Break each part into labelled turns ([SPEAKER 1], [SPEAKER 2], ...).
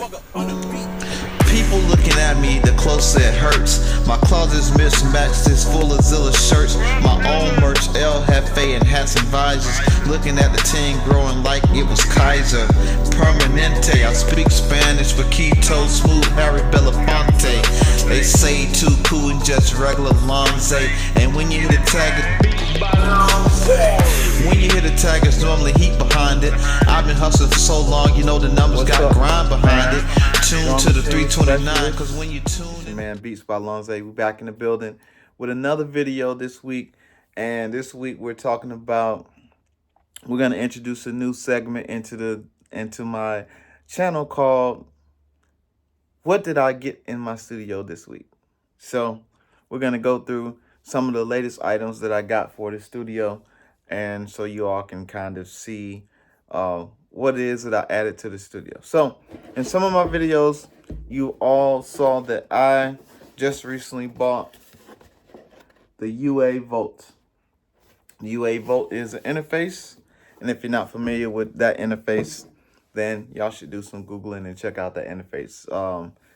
[SPEAKER 1] People looking at me, the closer it hurts. My closet's mismatched, it's full of Zilla shirts. My own merch, El Jefe and hats and visors. Looking at the team growing like it was Kaiser. Permanente, I speak Spanish, Paquito, Smooth, Harry Belafonte. They say too cool and just regular Lonza. And when you hit a tag, it's normally heat behind it. I've been hustling for so long, you know the numbers got grind behind it. Tune to the 329, cause when you tune in.
[SPEAKER 2] Man, BeatsbyLonza, we back in the building with another video this week. And this week we're talking about, we're gonna introduce a new segment into my channel called What Did I Get in My Studio This Week? So we're gonna go through some of the latest items that I got for the studio, and so you all can kind of see what it is that I added to the studio. So in some of my videos, you all saw that I just recently bought the UA Volt. UA Volt is an interface, and if you're not familiar with that interface, then y'all should do some Googling and check out that interface.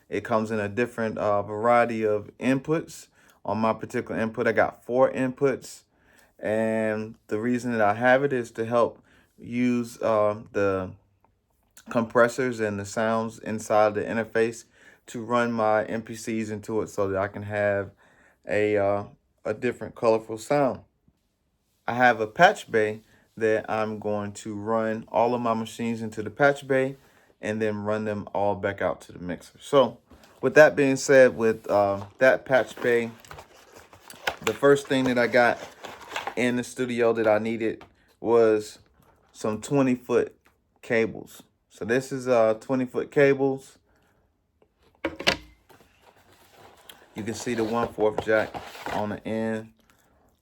[SPEAKER 2] It comes in a different variety of inputs. On my particular input, I got 4 inputs. And the reason that I have it is to help use the compressors and the sounds inside the interface to run my MPCs into it so that I can have a different colorful sound. I have a patch bay that I'm going to run all of my machines into the patch bay and then run them all back out to the mixer. So with that being said, with that patch bay, the first thing that I got in the studio that I needed was some 20-foot cables. So this is 20-foot cables. You can see the 1/4 jack on the end.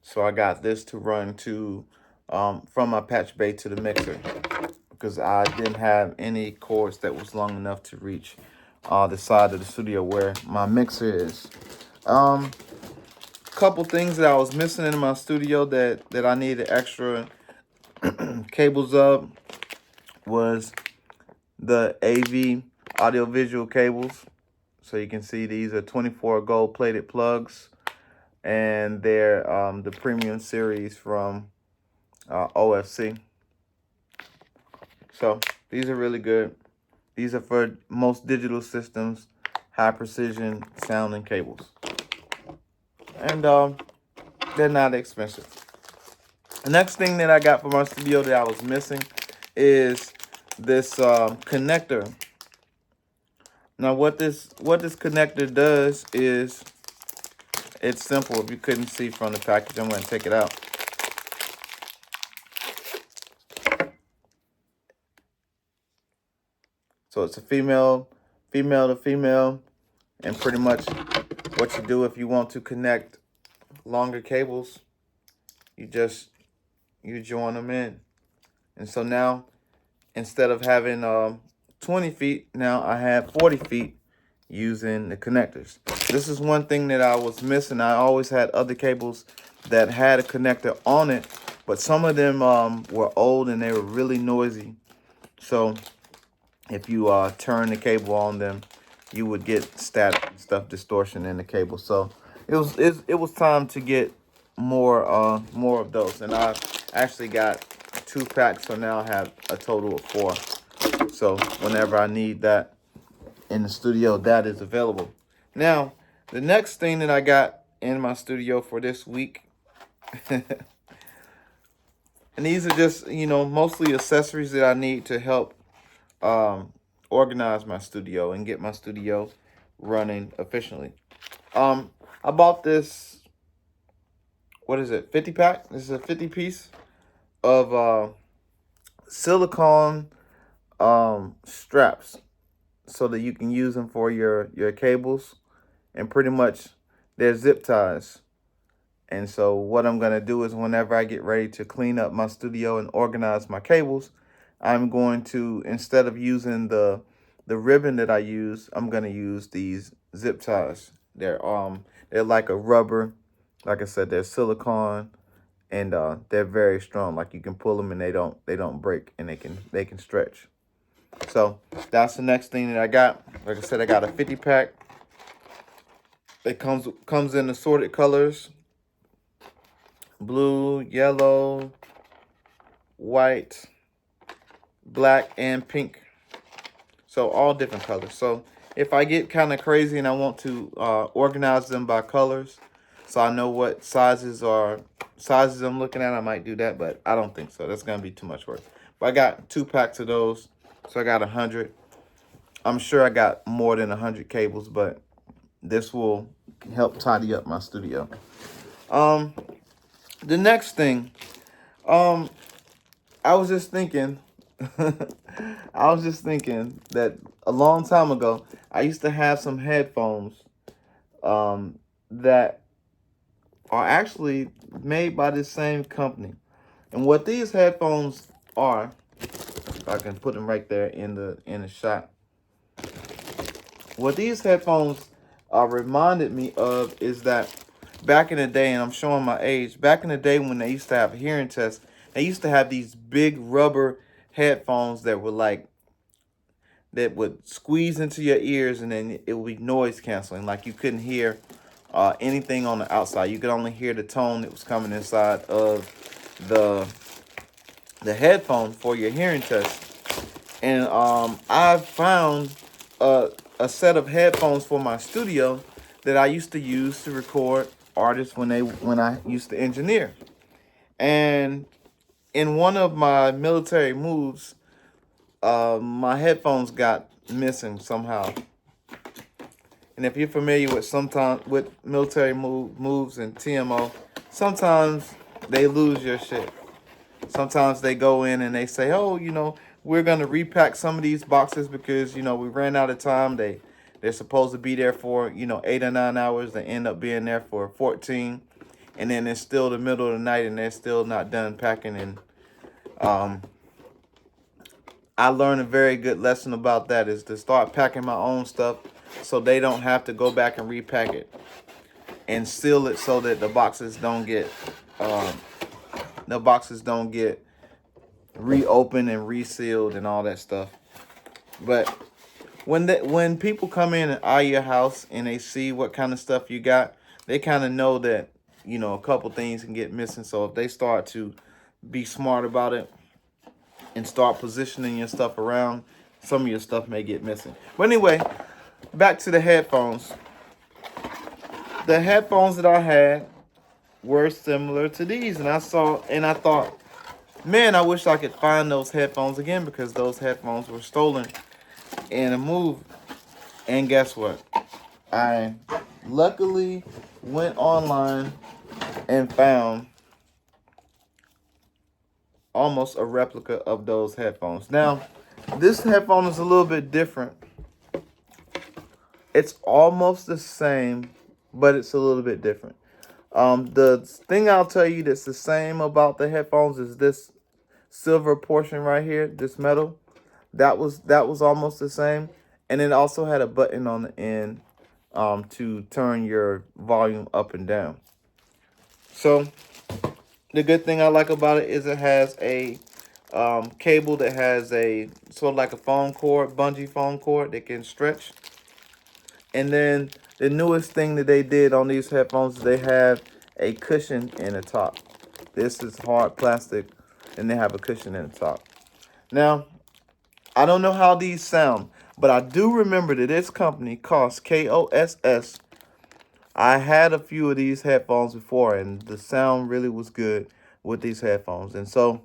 [SPEAKER 2] So I got this to run to from my patch bay to the mixer, because I didn't have any cords that was long enough to reach the side of the studio where my mixer is. Couple things that I was missing in my studio that I needed extra cables of was the AV audiovisual cables. So you can see these are 24 gold plated plugs, and they're the premium series from OFC. So these are really good. These are for most digital systems, high precision sounding cables. And they're not expensive. The next thing that I got for my studio that I was missing is this connector. Now what this connector does is, it's simple. If you couldn't see from the package, I'm going to take it out. So it's a female to female, and pretty much what you do if you want to connect longer cables, you join them in. And so now, instead of having 20 feet, now I have 40 feet using the connectors. This is one thing that I was missing. I always had other cables that had a connector on it, but some of them were old and they were really noisy. So if you turn the cable on them, you would get static stuff, distortion in the cable. So it was time to get more of those, and I actually got 2 packs, so now I have a total of 4. So whenever I need that in the studio, that is available. Now the next thing that I got in my studio for this week, and these are just, you know, mostly accessories that I need to help organize my studio and get my studio running efficiently. I bought this, what is it, 50 pack? This is a 50 piece of silicone straps, so that you can use them for your cables, and pretty much they're zip ties. And so what I'm going to do is, whenever I get ready to clean up my studio and organize my cables, I'm going to, instead of using the ribbon that I use, I'm going to use these zip ties. They're like a rubber. Like I said, they're silicone, and they're very strong. Like, you can pull them and they don't break, and they can stretch. So that's the next thing that I got. Like I said, I got a 50 pack. It comes in assorted colors: blue, yellow, white, black, and pink. So all different colors. So if I get kind of crazy and I want to organize them by colors, so I know what sizes I'm looking at, I might do that, but I don't think so. That's gonna be too much work. But I got 2 packs of those, so I got 100. I'm sure I got more than 100 cables, but this will help tidy up my studio. The next thing, I was just thinking, that a long time ago, I used to have some headphones that are actually made by this same company. And what these headphones are, if I can put them right there in the shot. What these headphones reminded me of is that back in the day, and I'm showing my age, back in the day when they used to have hearing tests, they used to have these big rubber headphones that would squeeze into your ears, and then it would be noise canceling. Like you couldn't hear anything on the outside. You could only hear the tone that was coming inside of the headphone for your hearing test. And I found a set of headphones for my studio that I used to use to record artists when I used to engineer. And in one of my military moves, my headphones got missing somehow. And if you're familiar with military moves and TMO, sometimes they lose your shit. Sometimes they go in and they say, oh, we're going to repack some of these boxes because, we ran out of time. They're supposed to be there for, 8 or 9 hours. They end up being there for 14. And then it's still the middle of the night and they're still not done packing. And I learned a very good lesson about that, is to start packing my own stuff so they don't have to go back and repack it and seal it so that the boxes don't get reopened and resealed and all that stuff. But when people come in and eye your house and they see what kind of stuff you got, they kind of know that a couple things can get missing. So if they start to be smart about it and start positioning your stuff around, some of your stuff may get missing. But anyway, back to the headphones. The headphones that I had were similar to these, and I thought, man, I wish I could find those headphones again, because those headphones were stolen in a move. And guess what? I luckily went online and found almost a replica of those headphones. Now, this headphone is a little bit different. It's almost the same, but it's a little bit different. The thing I'll tell you that's the same about the headphones is this silver portion right here, this metal. That was almost the same. And it also had a button on the end to turn your volume up and down. So the good thing I like about it is it has a cable that has a sort of like a phone cord, bungee phone cord that can stretch. And then the newest thing that they did on these headphones is they have a cushion in the top. This is hard plastic, and they have a cushion in the top. Now, I don't know how these sound, but I do remember that this company costs KOSS. I had a few of these headphones before, and the sound really was good with these headphones. And so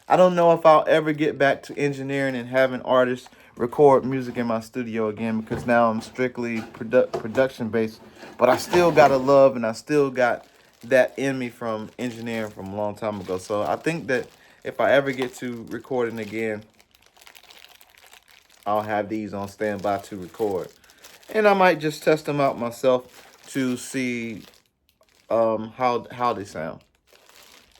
[SPEAKER 2] I don't know if I'll ever get back to engineering and having artists record music in my studio again, because now I'm strictly production based. But I still got a love, and I still got that in me from engineering from a long time ago. So I think that if I ever get to recording again, I'll have these on standby to record. And I might just test them out myself to see how they sound.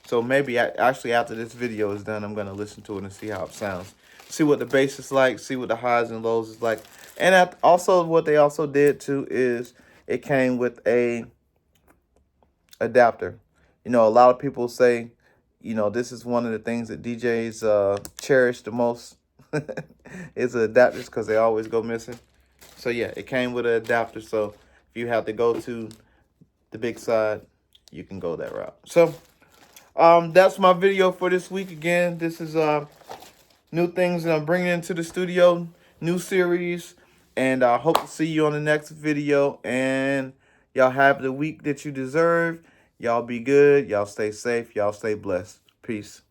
[SPEAKER 2] So maybe actually after this video is done, I'm going to listen to it and see how it sounds. See what the bass is like, see what the highs and lows is like. And also what they also did too is it came with a adapter. A lot of people say, this is one of the things that DJs cherish the most. It's an adapters because they always go missing. So yeah, it came with an adapter. So if you have to go to the big side, you can go that route. So that's my video for this week. Again, this is new things that I'm bringing into the studio, new series, and I hope to see you on the next video. And y'all have the week that you deserve. Y'all be good. Y'all stay safe. Y'all stay blessed. Peace.